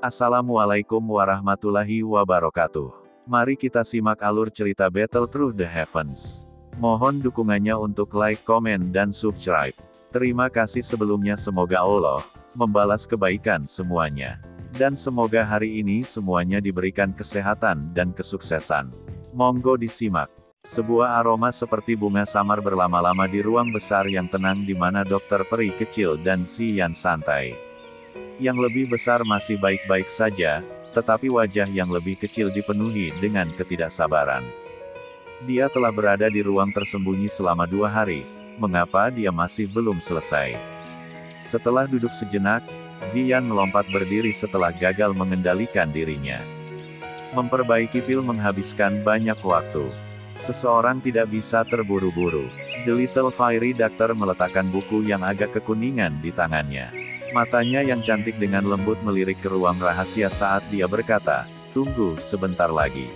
Assalamualaikum warahmatullahi wabarakatuh. Mari kita simak alur cerita Battle Through the Heavens. Mohon dukungannya untuk like, komen, dan subscribe. Terima kasih sebelumnya, semoga Allah membalas kebaikan semuanya. Dan semoga hari ini semuanya diberikan kesehatan dan kesuksesan. Monggo disimak. Sebuah aroma seperti bunga samar berlama-lama di ruang besar yang tenang di mana Dokter Peri kecil dan Ziyan santai. Yang lebih besar masih baik-baik saja, tetapi wajah yang lebih kecil dipenuhi dengan ketidaksabaran. Dia telah berada di ruang tersembunyi selama 2 hari, mengapa dia masih belum selesai? Setelah duduk sejenak, Ziyan melompat berdiri setelah gagal mengendalikan dirinya. Memperbaiki pil menghabiskan banyak waktu. Seseorang tidak bisa terburu-buru. The Little Fairy Doctor meletakkan buku yang agak kekuningan di tangannya. Matanya yang cantik dengan lembut melirik ke ruang rahasia saat dia berkata, "Tunggu sebentar lagi.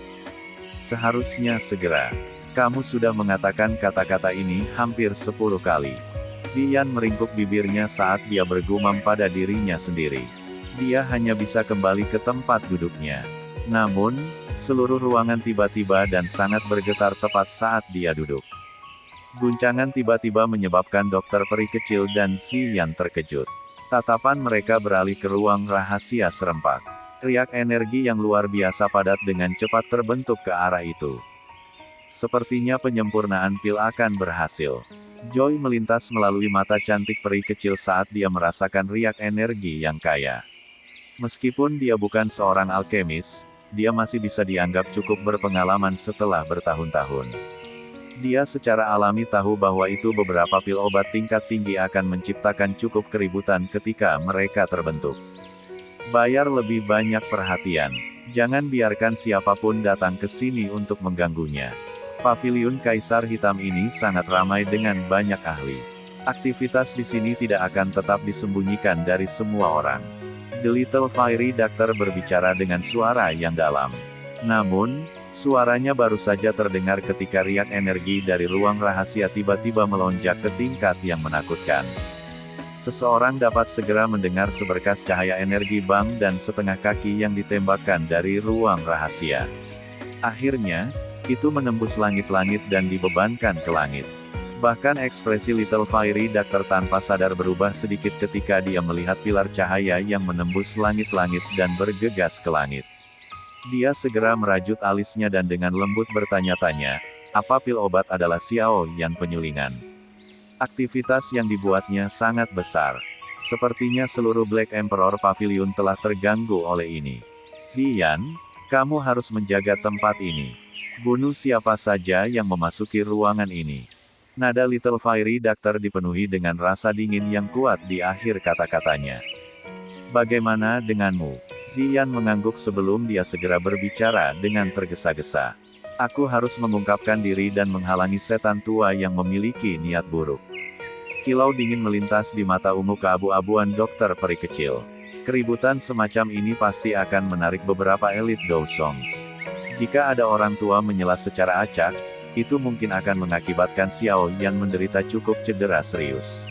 Seharusnya segera. Kamu sudah mengatakan kata-kata ini hampir 10 kali." Ziyan meringkuk bibirnya saat dia bergumam pada dirinya sendiri. Dia hanya bisa kembali ke tempat duduknya. Namun, seluruh ruangan tiba-tiba dan sangat bergetar tepat saat dia duduk. Guncangan tiba-tiba menyebabkan Dokter Peri kecil dan Ziyan terkejut. Tatapan mereka beralih ke ruang rahasia serempak. Riak energi yang luar biasa padat dengan cepat terbentuk ke arah itu. Sepertinya penyempurnaan pil akan berhasil. Joy melintas melalui mata cantik peri kecil saat dia merasakan riak energi yang kaya. Meskipun dia bukan seorang alkemis, dia masih bisa dianggap cukup berpengalaman setelah bertahun-tahun. Dia secara alami tahu bahwa itu beberapa pil obat tingkat tinggi akan menciptakan cukup keributan ketika mereka terbentuk. Bayar lebih banyak perhatian. Jangan biarkan siapapun datang ke sini untuk mengganggunya. Paviliun Kaisar Hitam ini sangat ramai dengan banyak ahli. Aktivitas di sini tidak akan tetap disembunyikan dari semua orang. The Little Fairy Doctor berbicara dengan suara yang dalam. Namun, suaranya baru saja terdengar ketika riak energi dari ruang rahasia tiba-tiba melonjak ke tingkat yang menakutkan. Seseorang dapat segera mendengar seberkas cahaya energi bang dan setengah kaki yang ditembakkan dari ruang rahasia. Akhirnya, itu menembus langit-langit dan dibebankan ke langit. Bahkan ekspresi Little Fairy Doctor tanpa sadar berubah sedikit ketika dia melihat pilar cahaya yang menembus langit-langit dan bergegas ke langit. Dia segera merajut alisnya dan dengan lembut bertanya-tanya, apa pil obat adalah Xiao Yan penyulingan? Aktivitas yang dibuatnya sangat besar. Sepertinya seluruh Black Emperor Pavilion telah terganggu oleh ini. Ziyan, kamu harus menjaga tempat ini. Bunuh siapa saja yang memasuki ruangan ini. Nada Little Fairy Doctor dipenuhi dengan rasa dingin yang kuat di akhir kata-katanya. Bagaimana denganmu? Ziyan mengangguk sebelum dia segera berbicara dengan tergesa-gesa. Aku harus mengungkapkan diri dan menghalangi setan tua yang memiliki niat buruk. Kilau dingin melintas di mata ungu keabu-abuan Dokter Peri kecil. Keributan semacam ini pasti akan menarik beberapa elit Dousons. Jika ada orang tua menyela secara acak, itu mungkin akan mengakibatkan Xiao Yan menderita cukup cedera serius.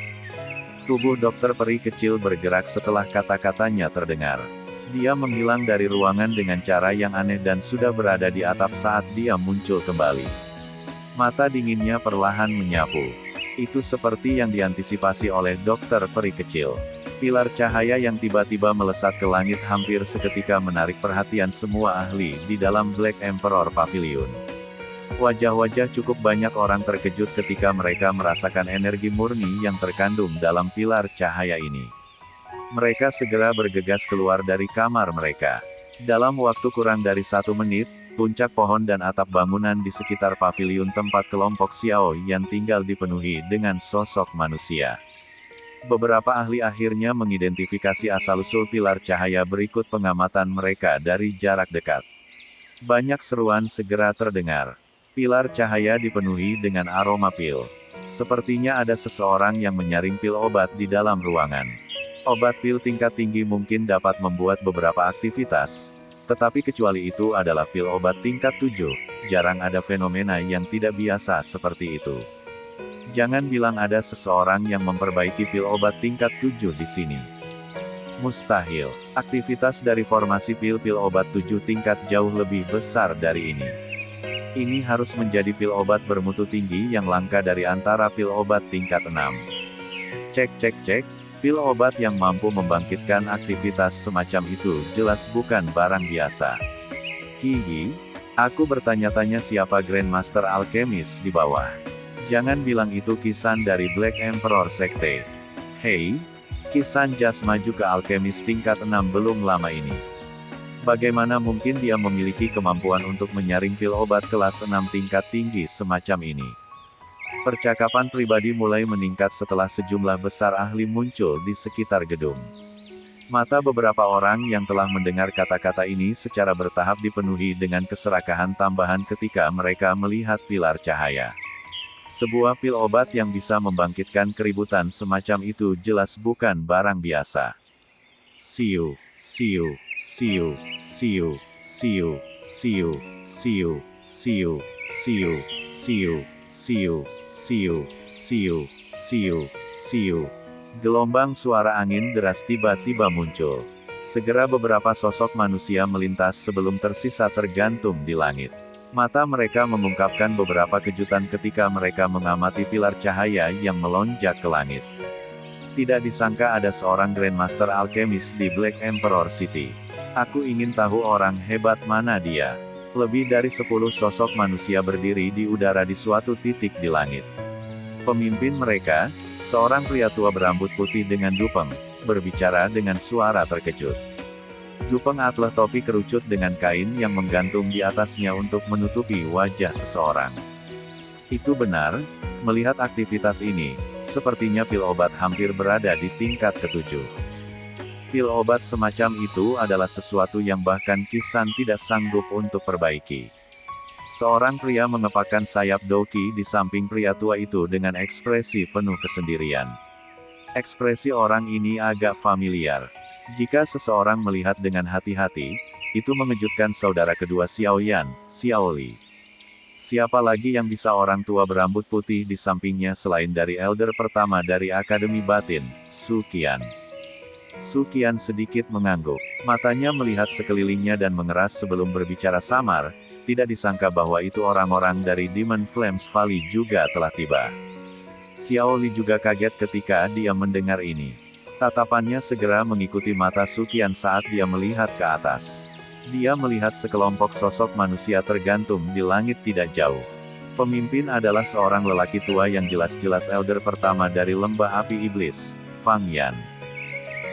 Tubuh Dokter Peri kecil bergerak setelah kata-katanya terdengar. Dia menghilang dari ruangan dengan cara yang aneh dan sudah berada di atap saat dia muncul kembali. Mata dinginnya perlahan menyapu. Itu seperti yang diantisipasi oleh Dokter Peri kecil. Pilar cahaya yang tiba-tiba melesat ke langit hampir seketika menarik perhatian semua ahli di dalam Black Emperor Pavilion. Wajah-wajah cukup banyak orang terkejut ketika mereka merasakan energi murni yang terkandung dalam pilar cahaya ini. Mereka segera bergegas keluar dari kamar mereka. Dalam waktu kurang dari 1 menit, puncak pohon dan atap bangunan di sekitar paviliun tempat kelompok Xiao Yan tinggal dipenuhi dengan sosok manusia. Beberapa ahli akhirnya mengidentifikasi asal-usul pilar cahaya berikut pengamatan mereka dari jarak dekat. Banyak seruan segera terdengar. Pilar cahaya dipenuhi dengan aroma pil. Sepertinya ada seseorang yang menyaring pil obat di dalam ruangan. Obat pil tingkat tinggi mungkin dapat membuat beberapa aktivitas. Tetapi kecuali itu adalah pil obat tingkat 7, jarang ada fenomena yang tidak biasa seperti itu. Jangan bilang ada seseorang yang memperbaiki pil obat tingkat 7 di sini. Mustahil. Aktivitas dari formasi pil-pil obat 7 tingkat jauh lebih besar dari ini. Ini harus menjadi pil obat bermutu tinggi yang langka dari antara pil obat tingkat 6. Cek. Pil obat yang mampu membangkitkan aktivitas semacam itu jelas bukan barang biasa. Hihi. Aku bertanya-tanya siapa Grandmaster Alchemist di bawah. Jangan bilang itu Kisan dari Black Emperor Sekte. Hei, Kisan just maju ke Alchemist tingkat 6 belum lama ini. Bagaimana mungkin dia memiliki kemampuan untuk menyaring pil obat kelas 6 tingkat tinggi semacam ini? Percakapan pribadi mulai meningkat setelah sejumlah besar ahli muncul di sekitar gedung. Mata beberapa orang yang telah mendengar kata-kata ini secara bertahap dipenuhi dengan keserakahan tambahan ketika mereka melihat pilar cahaya. Sebuah pil obat yang bisa membangkitkan keributan semacam itu jelas bukan barang biasa. Siu. Gelombang suara angin deras tiba-tiba muncul. Segera beberapa sosok manusia melintas sebelum tersisa tergantung di langit. Mata mereka mengungkapkan beberapa kejutan ketika mereka mengamati pilar cahaya yang melonjak ke langit. Tidak disangka ada seorang Grandmaster Alchemist di Black Emperor City. Aku ingin tahu orang hebat mana dia. Lebih dari 10 sosok manusia berdiri di udara di suatu titik di langit. Pemimpin mereka, seorang pria tua berambut putih dengan dupeng, berbicara dengan suara terkejut. Dupeng adalah topi kerucut dengan kain yang menggantung di atasnya untuk menutupi wajah seseorang. Itu benar, melihat aktivitas ini, sepertinya pil obat hampir berada di tingkat ke-7. Pil obat semacam itu adalah sesuatu yang bahkan Kisan tidak sanggup untuk perbaiki. Seorang pria mengepakkan sayap Doki di samping pria tua itu dengan ekspresi penuh kesendirian. Ekspresi orang ini agak familiar. Jika seseorang melihat dengan hati-hati, itu mengejutkan saudara kedua Xiaoyan, Xiaoli. Siapa lagi yang bisa orang tua berambut putih di sampingnya selain dari elder pertama dari Akademi Batin, Su Qian. Su Qian sedikit mengangguk. Matanya melihat sekelilingnya dan mengeras sebelum berbicara samar, tidak disangka bahwa itu orang-orang dari Demon Flames Valley juga telah tiba. Xiaoli juga kaget ketika dia mendengar ini. Tatapannya segera mengikuti mata Su Qian saat dia melihat ke atas. Dia melihat sekelompok sosok manusia tergantung di langit tidak jauh. Pemimpin adalah seorang lelaki tua yang jelas-jelas elder pertama dari Lembah Api Iblis, Fang Yan.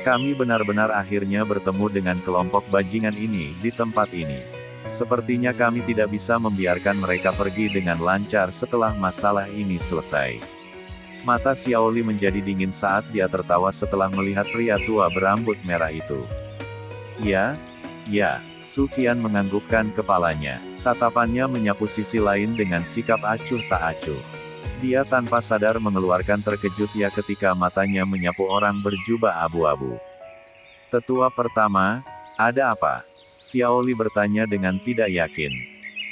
Kami benar-benar akhirnya bertemu dengan kelompok bajingan ini di tempat ini. Sepertinya kami tidak bisa membiarkan mereka pergi dengan lancar setelah masalah ini selesai. Mata Xiaoli menjadi dingin saat dia tertawa setelah melihat pria tua berambut merah itu. Ya, Su Qian menganggukkan kepalanya. Tatapannya menyapu sisi lain dengan sikap acuh tak acuh. Dia tanpa sadar mengeluarkan terkejut ya ketika matanya menyapu orang berjubah abu-abu. Tetua pertama, ada apa? Xiaoli bertanya dengan tidak yakin.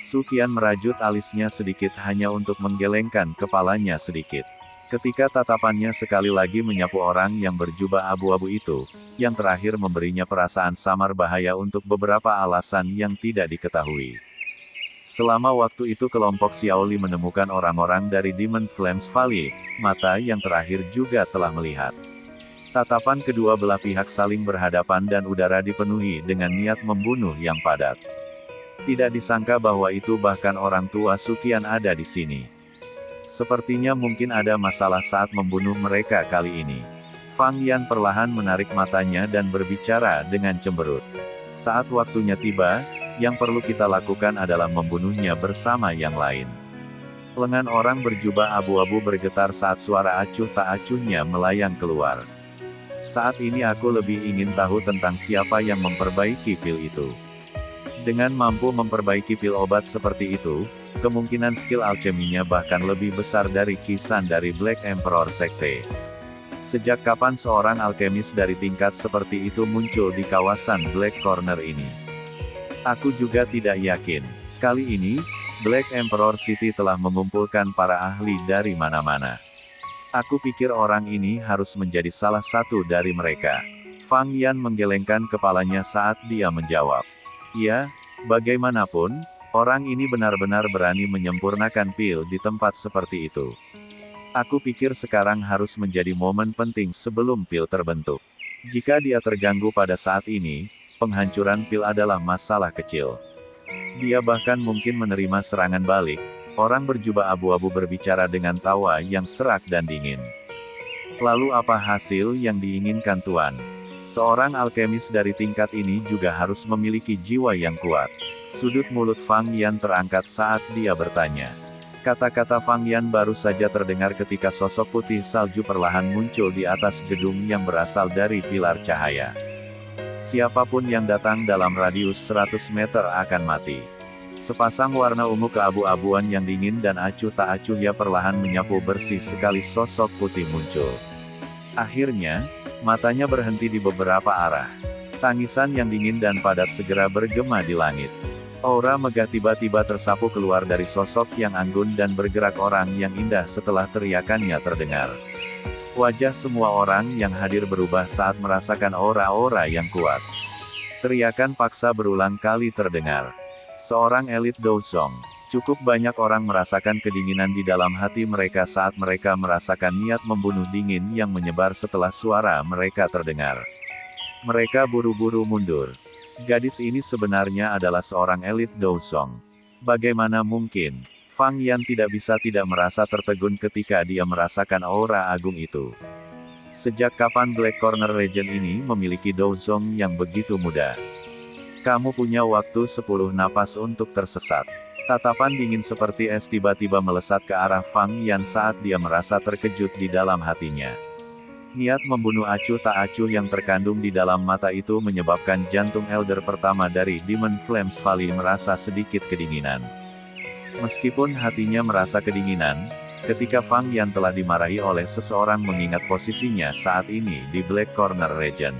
Su Qian merajut alisnya sedikit hanya untuk menggelengkan kepalanya sedikit. Ketika tatapannya sekali lagi menyapu orang yang berjubah abu-abu itu, yang terakhir memberinya perasaan samar bahaya untuk beberapa alasan yang tidak diketahui. Selama waktu itu kelompok Xiaoli menemukan orang-orang dari Demon Flames Valley, mata yang terakhir juga telah melihat. Tatapan kedua belah pihak saling berhadapan dan udara dipenuhi dengan niat membunuh yang padat. Tidak disangka bahwa itu bahkan orang tua Su Qian ada di sini. Sepertinya mungkin ada masalah saat membunuh mereka kali ini. Fang Yan perlahan menarik matanya dan berbicara dengan cemberut. Saat waktunya tiba, yang perlu kita lakukan adalah membunuhnya bersama yang lain. Lengan orang berjubah abu-abu bergetar saat suara acuh tak acuhnya melayang keluar. Saat ini aku lebih ingin tahu tentang siapa yang memperbaiki pil itu. Dengan mampu memperbaiki pil obat seperti itu, kemungkinan skill alcheminya bahkan lebih besar dari Kisan dari Black Emperor Sekte. Sejak kapan seorang alkemis dari tingkat seperti itu muncul di kawasan Black Corner ini? Aku juga tidak yakin. Kali ini, Black Emperor City telah mengumpulkan para ahli dari mana-mana. Aku pikir orang ini harus menjadi salah satu dari mereka. Fang Yan menggelengkan kepalanya saat dia menjawab. Ya, bagaimanapun, orang ini benar-benar berani menyempurnakan pil di tempat seperti itu. Aku pikir sekarang harus menjadi momen penting sebelum pil terbentuk. Jika dia terganggu pada saat ini, penghancuran pil adalah masalah kecil. Dia bahkan mungkin menerima serangan balik. Orang berjubah abu-abu berbicara dengan tawa yang serak dan dingin. Lalu apa hasil yang diinginkan Tuan? Seorang alkemis dari tingkat ini juga harus memiliki jiwa yang kuat. Sudut mulut Fang Yan terangkat saat dia bertanya. Kata-kata Fang Yan baru saja terdengar ketika sosok putih salju perlahan muncul di atas gedung yang berasal dari pilar cahaya. Siapapun yang datang dalam radius 100 meter akan mati. Sepasang warna ungu keabu-abuan yang dingin dan acuh tak acuh ya perlahan menyapu bersih sekali sosok putih muncul. Akhirnya, matanya berhenti di beberapa arah. Tangisan yang dingin dan padat segera bergema di langit. Aura megah tiba-tiba tersapu keluar dari sosok yang anggun dan bergerak orang yang indah setelah teriakannya terdengar. Wajah semua orang yang hadir berubah saat merasakan aura-aura yang kuat. Teriakan paksa berulang kali terdengar. Seorang elit Douzong. Cukup banyak orang merasakan kedinginan di dalam hati mereka saat mereka merasakan niat membunuh dingin yang menyebar setelah suara mereka terdengar. Mereka buru-buru mundur. Gadis ini sebenarnya adalah seorang elit Douzong. Bagaimana mungkin? Fang Yan tidak bisa tidak merasa tertegun ketika dia merasakan aura agung itu. Sejak kapan Black Corner Region ini memiliki Douzong yang begitu muda? Kamu punya waktu 10 napas untuk tersesat. Tatapan dingin seperti es tiba-tiba melesat ke arah Fang Yan saat dia merasa terkejut di dalam hatinya. Niat membunuh acuh tak acuh yang terkandung di dalam mata itu menyebabkan jantung Elder pertama dari Demon Flames Valley merasa sedikit kedinginan. Meskipun hatinya merasa kedinginan, ketika Fang Yan telah dimarahi oleh seseorang mengingat posisinya saat ini di Black Corner Region.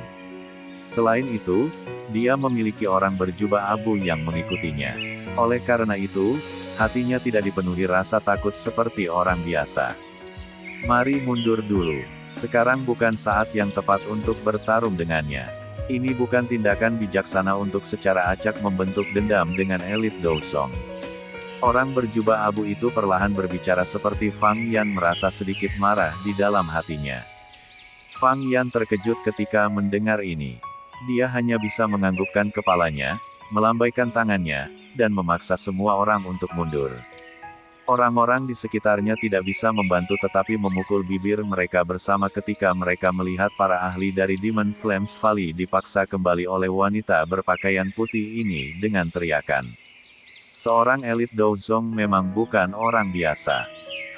Selain itu, dia memiliki orang berjubah abu yang mengikutinya. Oleh karena itu, hatinya tidak dipenuhi rasa takut seperti orang biasa. Mari mundur dulu. Sekarang bukan saat yang tepat untuk bertarung dengannya. Ini bukan tindakan bijaksana untuk secara acak membentuk dendam dengan elit Douzong. Orang berjubah abu itu perlahan berbicara seperti Fang Yan merasa sedikit marah di dalam hatinya. Fang Yan terkejut ketika mendengar ini. Dia hanya bisa menganggukkan kepalanya, melambaikan tangannya, dan memaksa semua orang untuk mundur. Orang-orang di sekitarnya tidak bisa membantu tetapi memukul bibir mereka bersama ketika mereka melihat para ahli dari Demon Flames Valley dipaksa kembali oleh wanita berpakaian putih ini dengan teriakan. Seorang elit Douzong memang bukan orang biasa.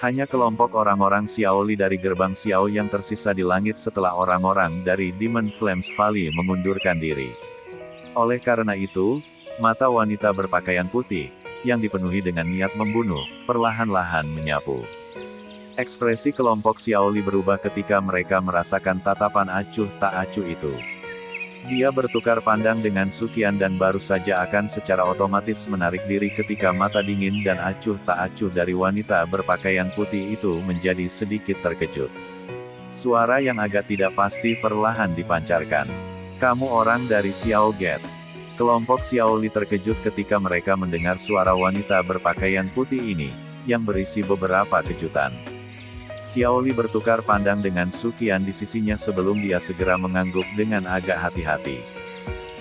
Hanya kelompok orang-orang Xiaoli dari gerbang Xiao yang tersisa di langit setelah orang-orang dari Demon Flames Valley mengundurkan diri. Oleh karena itu, mata wanita berpakaian putih, yang dipenuhi dengan niat membunuh, perlahan-lahan menyapu. Ekspresi kelompok Xiaoli berubah ketika mereka merasakan tatapan acuh tak acuh itu. Dia bertukar pandang dengan Suqian dan baru saja akan secara otomatis menarik diri ketika mata dingin dan acuh tak acuh dari wanita berpakaian putih itu menjadi sedikit terkejut. Suara yang agak tidak pasti perlahan dipancarkan. Kamu orang dari Xiao Gate. Kelompok Xiaoli terkejut ketika mereka mendengar suara wanita berpakaian putih ini, yang berisi beberapa kejutan. Xiaoli bertukar pandang dengan Suqian di sisinya sebelum dia segera mengangguk dengan agak hati-hati.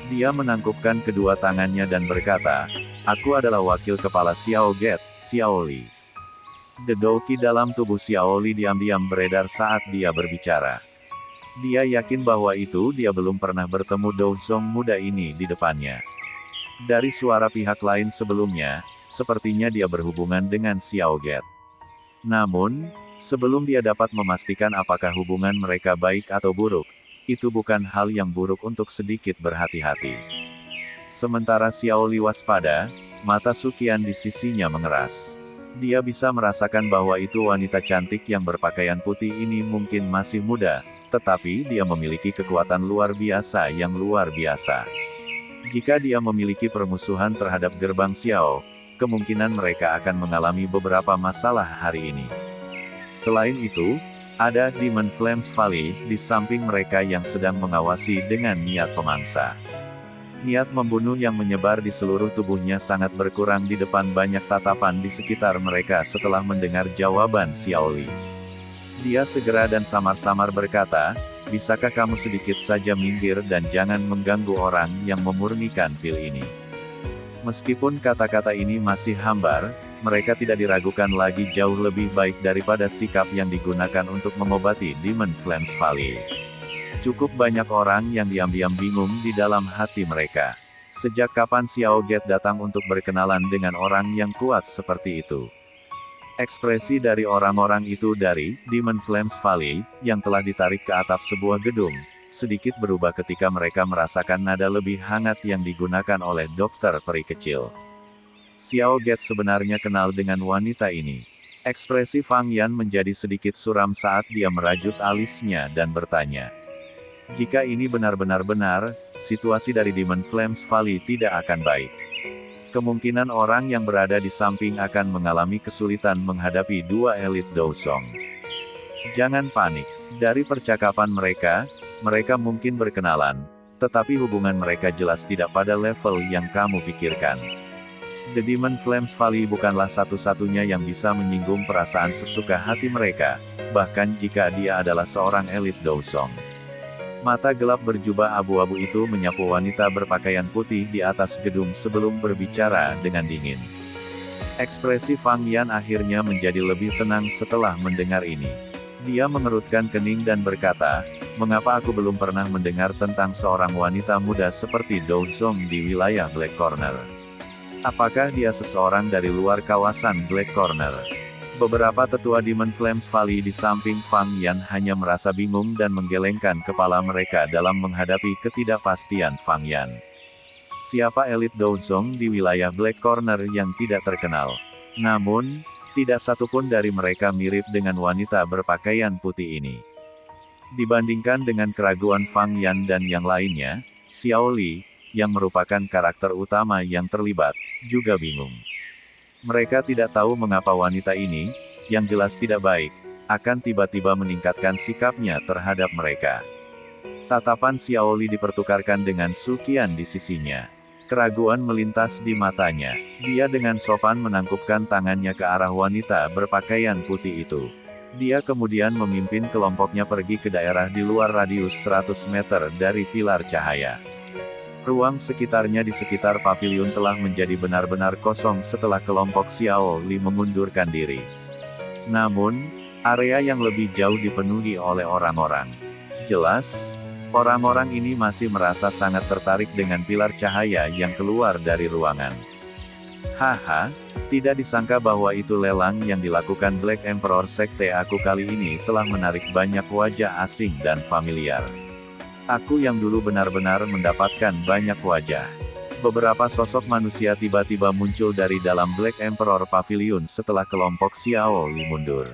Dia menangkupkan kedua tangannya dan berkata, "Aku adalah wakil kepala Xiao Gate, Xiaoli." Dedauki dalam tubuh Xiaoli diam-diam beredar saat dia berbicara. Dia yakin bahwa itu dia belum pernah bertemu Douzong muda ini di depannya. Dari suara pihak lain sebelumnya, sepertinya dia berhubungan dengan Xiao Gate. Namun, sebelum dia dapat memastikan apakah hubungan mereka baik atau buruk, itu bukan hal yang buruk untuk sedikit berhati-hati. Sementara Xiaoli waspada, mata Suqian di sisinya mengeras. Dia bisa merasakan bahwa itu wanita cantik yang berpakaian putih ini mungkin masih muda, tetapi dia memiliki kekuatan luar biasa yang luar biasa. Jika dia memiliki permusuhan terhadap gerbang Xiao, kemungkinan mereka akan mengalami beberapa masalah hari ini. Selain itu, Ada Demon Flames Valley di samping mereka yang sedang mengawasi dengan niat pemangsa. Niat membunuh yang menyebar di seluruh tubuhnya sangat berkurang di depan banyak tatapan di sekitar mereka setelah mendengar jawaban Xiao Li. Dia segera dan samar-samar berkata, "Bisakah kamu sedikit saja minggir dan jangan mengganggu orang yang memurnikan pil ini?" Meskipun kata-kata ini masih hambar, mereka tidak diragukan lagi jauh lebih baik daripada sikap yang digunakan untuk mengobati Demon Flames Valley. Cukup banyak orang yang diam-diam bingung di dalam hati mereka. Sejak kapan Xiao Get datang untuk berkenalan dengan orang yang kuat seperti itu? Ekspresi dari orang-orang itu dari Demon Flames Valley, yang telah ditarik ke atap sebuah gedung, sedikit berubah ketika mereka merasakan nada lebih hangat yang digunakan oleh dokter peri kecil. Xiao Get sebenarnya kenal dengan wanita ini. Ekspresi Fang Yan menjadi sedikit suram saat dia merajut alisnya dan bertanya, "Jika ini benar-benar benar, situasi dari Demon Flames Valley tidak akan baik. Kemungkinan orang yang berada di samping akan mengalami kesulitan menghadapi dua elit Dousong. Jangan panik. Dari percakapan mereka mungkin berkenalan, tetapi hubungan mereka jelas tidak pada level yang kamu pikirkan. The Demon Flames Valley bukanlah satu-satunya yang bisa menyinggung perasaan sesuka hati mereka, bahkan jika dia adalah seorang elit Dousong." Mata gelap berjubah abu-abu itu menyapu wanita berpakaian putih di atas gedung sebelum berbicara dengan dingin. Ekspresi Fang Yan akhirnya menjadi lebih tenang setelah mendengar ini. Dia mengerutkan kening dan berkata, "Mengapa aku belum pernah mendengar tentang seorang wanita muda seperti Douzong di wilayah Black Corner? Apakah dia seseorang dari luar kawasan Black Corner?" Beberapa tetua Demon Flames Valley di samping Fang Yan hanya merasa bingung dan menggelengkan kepala mereka dalam menghadapi ketidakpastian Fang Yan. Siapa elit Douzong di wilayah Black Corner yang tidak terkenal? Namun, tidak satupun dari mereka mirip dengan wanita berpakaian putih ini. Dibandingkan dengan keraguan Fang Yan dan yang lainnya, Xiao Li, yang merupakan karakter utama yang terlibat, juga bingung. Mereka tidak tahu mengapa wanita ini, yang jelas tidak baik, akan tiba-tiba meningkatkan sikapnya terhadap mereka. Tatapan Xiao Li dipertukarkan dengan Su Qian di sisinya. Keraguan melintas di matanya. Dia dengan sopan menangkupkan tangannya ke arah wanita berpakaian putih itu. Dia kemudian memimpin kelompoknya pergi ke daerah di luar radius 100 meter dari pilar cahaya. Ruang sekitarnya di sekitar pavilion telah menjadi benar-benar kosong setelah kelompok Xiao Li mengundurkan diri. Namun, area yang lebih jauh dipenuhi oleh orang-orang. Jelas, orang-orang ini masih merasa sangat tertarik dengan pilar cahaya yang keluar dari ruangan. Haha, tidak disangka bahwa itu lelang yang dilakukan Black Emperor Sekte aku kali ini telah menarik banyak wajah asing dan familiar. Aku yang dulu benar-benar mendapatkan banyak wajah. Beberapa sosok manusia tiba-tiba muncul dari dalam Black Emperor Pavilion setelah kelompok Xiao Li mundur.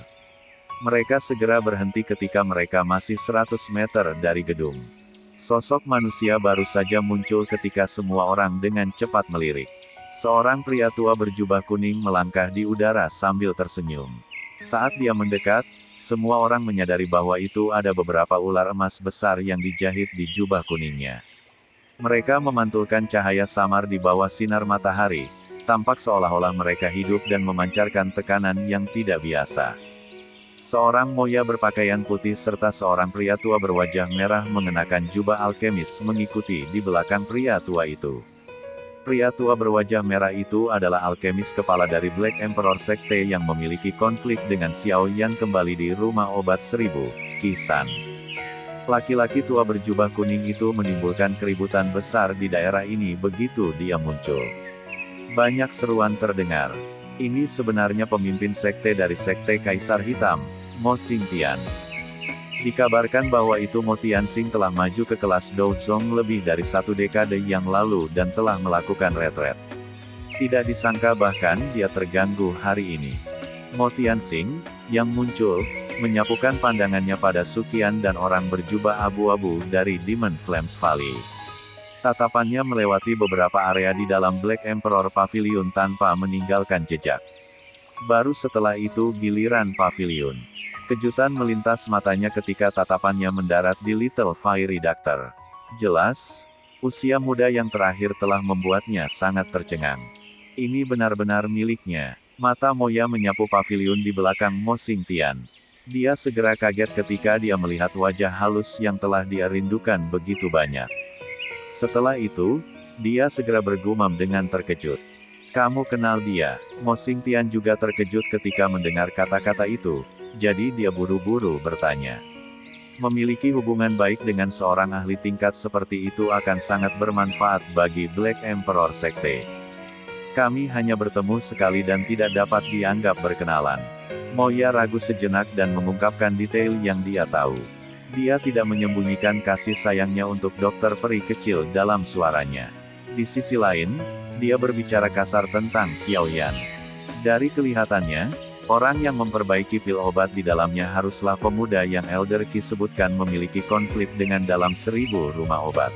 Mereka segera berhenti ketika mereka masih 100 meter dari gedung. Sosok manusia baru saja muncul ketika semua orang dengan cepat melirik. Seorang pria tua berjubah kuning melangkah di udara sambil tersenyum. Saat dia mendekat, semua orang menyadari bahwa itu ada beberapa ular emas besar yang dijahit di jubah kuningnya. Mereka memantulkan cahaya samar di bawah sinar matahari, tampak seolah-olah mereka hidup dan memancarkan tekanan yang tidak biasa. Seorang moya berpakaian putih serta seorang pria tua berwajah merah mengenakan jubah alkemis mengikuti di belakang pria tua itu. Pria tua berwajah merah itu adalah alkemis kepala dari Black Emperor Sekte yang memiliki konflik dengan Xiao Yan kembali di rumah obat 1000, Qisan. Laki-laki tua berjubah kuning itu menimbulkan keributan besar di daerah ini begitu dia muncul. Banyak seruan terdengar. Ini sebenarnya pemimpin sekte dari Sekte Kaisar Hitam, Mo Xingtian. Dikabarkan bahwa itu Mo Tianxing telah maju ke kelas Douzong lebih dari 1 dekade yang lalu dan telah melakukan retret. Tidak disangka bahkan dia terganggu hari ini. Mo Tianxing, yang muncul, menyapukan pandangannya pada Su Qian dan orang berjubah abu-abu dari Demon Flames Valley. Tatapannya melewati beberapa area di dalam Black Emperor Pavilion tanpa meninggalkan jejak. Baru setelah itu giliran pavilion. Kejutan melintas matanya ketika tatapannya mendarat di Little Fairy Doctor. Jelas, usia muda yang terakhir telah membuatnya sangat tercengang. Ini benar-benar miliknya. Mata Moya menyapu paviliun di belakang Mo Xingtian. Dia segera kaget ketika dia melihat wajah halus yang telah dia rindukan begitu banyak. Setelah itu, dia segera bergumam dengan terkejut. Kamu kenal dia? Mo Xingtian juga terkejut ketika mendengar kata-kata itu. Jadi dia buru-buru bertanya. Memiliki hubungan baik dengan seorang ahli tingkat seperti itu akan sangat bermanfaat bagi Black Emperor Sekte. Kami hanya bertemu sekali dan tidak dapat dianggap berkenalan. Moya ragu sejenak dan mengungkapkan detail yang dia tahu. Dia tidak menyembunyikan kasih sayangnya untuk dokter peri kecil dalam suaranya. Di sisi lain, dia berbicara kasar tentang Xiao Yan. Dari kelihatannya, orang yang memperbaiki pil obat di dalamnya haruslah pemuda yang Elder Qi sebutkan memiliki konflik dengan dalam 1000 rumah obat.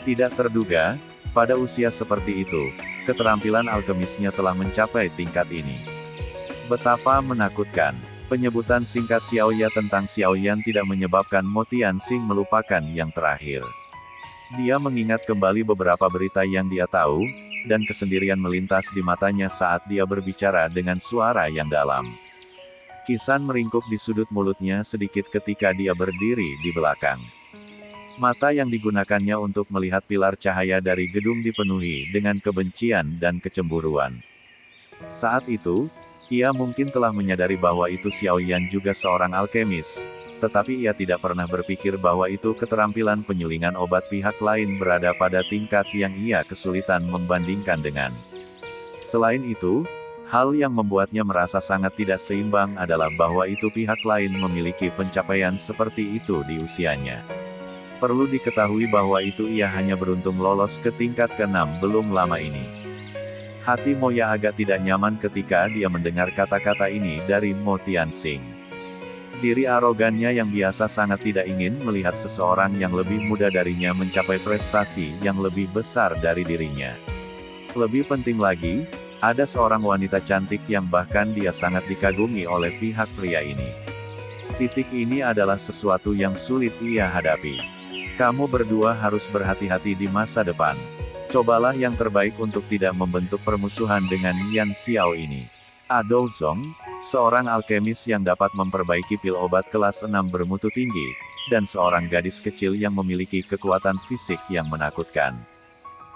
Tidak terduga, pada usia seperti itu, keterampilan alkemisnya telah mencapai tingkat ini. Betapa menakutkan. Penyebutan singkat Xiaoya tentang Xiao Yan tidak menyebabkan Mo Tianxing melupakan yang terakhir. Dia mengingat kembali beberapa berita yang dia tahu, dan kesendirian melintas di matanya saat dia berbicara dengan suara yang dalam. Kisan meringkuk di sudut mulutnya sedikit ketika dia berdiri di belakang. Mata yang digunakannya untuk melihat pilar cahaya dari gedung dipenuhi dengan kebencian dan kecemburuan. Saat itu, ia mungkin telah menyadari bahwa itu Xiao Yan juga seorang alkemis, tetapi ia tidak pernah berpikir bahwa itu keterampilan penyulingan obat pihak lain berada pada tingkat yang ia kesulitan membandingkan dengan. Selain itu, hal yang membuatnya merasa sangat tidak seimbang adalah bahwa itu pihak lain memiliki pencapaian seperti itu di usianya. Perlu diketahui bahwa itu ia hanya beruntung lolos ke tingkat ke-6 belum lama ini. Hati Moya agak tidak nyaman ketika dia mendengar kata-kata ini dari Mo Tianxing. Diri arogannya yang biasa sangat tidak ingin melihat seseorang yang lebih muda darinya mencapai prestasi yang lebih besar dari dirinya. Lebih penting lagi, ada seorang wanita cantik yang bahkan dia sangat dikagumi oleh pihak pria ini. Titik ini adalah sesuatu yang sulit ia hadapi. Kamu berdua harus berhati-hati di masa depan. Cobalah yang terbaik untuk tidak membentuk permusuhan dengan Yan Xiao ini. Adou Zong, seorang alkemis yang dapat memperbaiki pil obat kelas 6 bermutu tinggi, dan seorang gadis kecil yang memiliki kekuatan fisik yang menakutkan.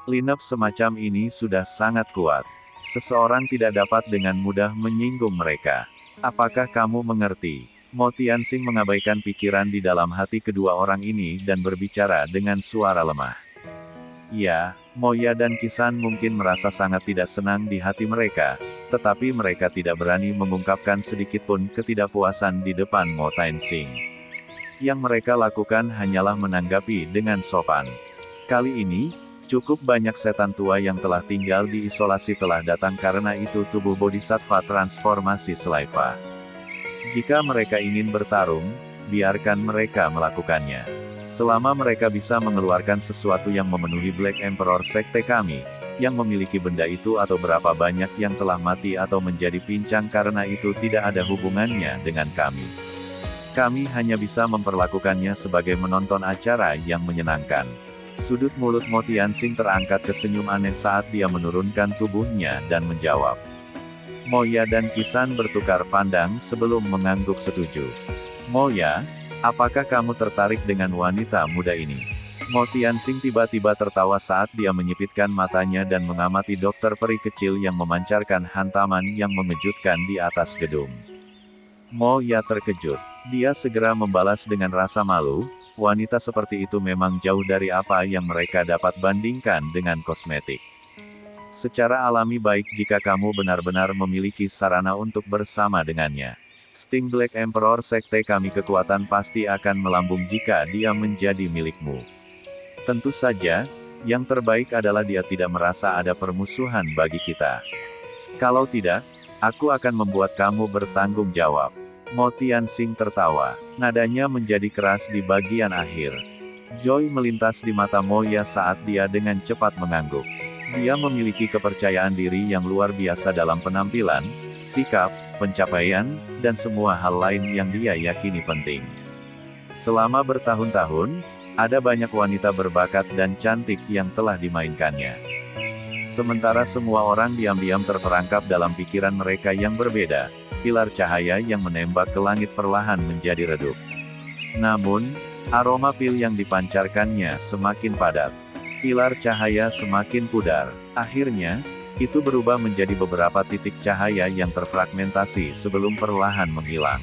Lineup semacam ini sudah sangat kuat. Seseorang tidak dapat dengan mudah menyinggung mereka. Apakah kamu mengerti? Mo Tianxing mengabaikan pikiran di dalam hati kedua orang ini dan berbicara dengan suara lemah. Ya, Moya dan Kisan mungkin merasa sangat tidak senang di hati mereka, tetapi mereka tidak berani mengungkapkan sedikitpun ketidakpuasan di depan Mo Tianxing. Yang mereka lakukan hanyalah menanggapi dengan sopan. Kali ini, cukup banyak setan tua yang telah tinggal di isolasi telah datang karena itu tubuh bodhisattva transformasi Sliva. Jika mereka ingin bertarung, biarkan mereka melakukannya. Selama mereka bisa mengeluarkan sesuatu yang memenuhi Black Emperor Sekte kami, yang memiliki benda itu atau berapa banyak yang telah mati atau menjadi pincang karena itu tidak ada hubungannya dengan kami. Kami hanya bisa memperlakukannya sebagai menonton acara yang menyenangkan. Sudut mulut Mo Tianxing terangkat ke senyum aneh saat dia menurunkan tubuhnya dan menjawab. Moya dan Kisan bertukar pandang sebelum mengangguk setuju. Moya, apakah kamu tertarik dengan wanita muda ini? Mo Tianxing tiba-tiba tertawa saat dia menyipitkan matanya dan mengamati dokter peri kecil yang memancarkan hantaman yang mengejutkan di atas gedung. Moya terkejut. Dia segera membalas dengan rasa malu, wanita seperti itu memang jauh dari apa yang mereka dapat bandingkan dengan kosmetik. Secara alami baik jika kamu benar-benar memiliki sarana untuk bersama dengannya. Sting Black Emperor Sekte kami kekuatan pasti akan melambung jika dia menjadi milikmu. Tentu saja, yang terbaik adalah dia tidak merasa ada permusuhan bagi kita. Kalau tidak, aku akan membuat kamu bertanggung jawab. Mo Tianxing tertawa. Nadanya menjadi keras di bagian akhir. Joy melintas di mata Moya saat dia dengan cepat mengangguk. Dia memiliki kepercayaan diri yang luar biasa dalam penampilan, sikap, pencapaian, dan semua hal lain yang dia yakini penting. Selama bertahun-tahun, ada banyak wanita berbakat dan cantik yang telah dimainkannya. Sementara semua orang diam-diam terperangkap dalam pikiran mereka yang berbeda, pilar cahaya yang menembak ke langit perlahan menjadi redup. Namun, aroma pil yang dipancarkannya semakin padat. Pilar cahaya semakin pudar. Akhirnya, itu berubah menjadi beberapa titik cahaya yang terfragmentasi sebelum perlahan menghilang.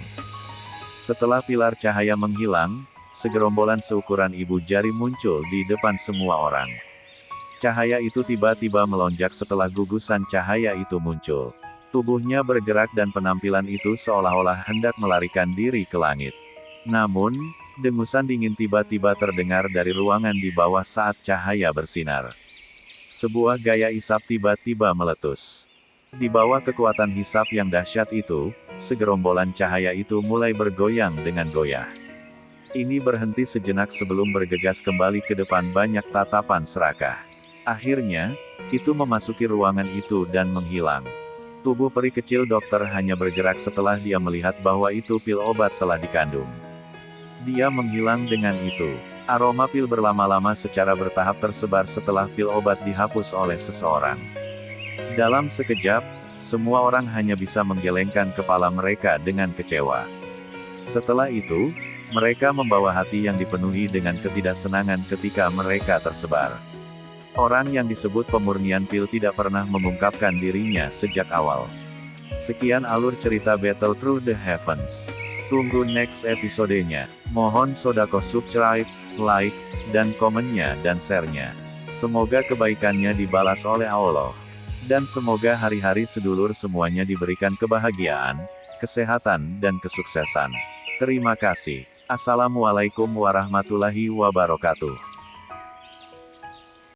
Setelah pilar cahaya menghilang, segerombolan seukuran ibu jari muncul di depan semua orang. Cahaya itu tiba-tiba melonjak setelah gugusan cahaya itu muncul. Tubuhnya bergerak dan penampilan itu seolah-olah hendak melarikan diri ke langit. Namun, dengusan dingin tiba-tiba terdengar dari ruangan di bawah saat cahaya bersinar. Sebuah gaya isap tiba-tiba meletus. Di bawah kekuatan hisap yang dahsyat itu, segerombolan cahaya itu mulai bergoyang dengan goyah. Ini berhenti sejenak sebelum bergegas kembali ke depan banyak tatapan serakah. Akhirnya, itu memasuki ruangan itu dan menghilang. Tubuh peri kecil dokter hanya bergerak setelah dia melihat bahwa itu pil obat telah dikandung. Dia menghilang dengan itu. Aroma pil berlama-lama secara bertahap tersebar setelah pil obat dihapus oleh seseorang. Dalam sekejap, semua orang hanya bisa menggelengkan kepala mereka dengan kecewa. Setelah itu, mereka membawa hati yang dipenuhi dengan ketidaksenangan ketika mereka tersebar. Orang yang disebut pemurnian pil tidak pernah mengungkapkan dirinya sejak awal. Sekian alur cerita Battle Through the Heavens. Tunggu next episodenya. Mohon sodako subscribe, like, dan komennya dan share-nya. Semoga kebaikannya dibalas oleh Allah. Dan semoga hari-hari sedulur semuanya diberikan kebahagiaan, kesehatan, dan kesuksesan. Terima kasih. Assalamualaikum warahmatullahi wabarakatuh.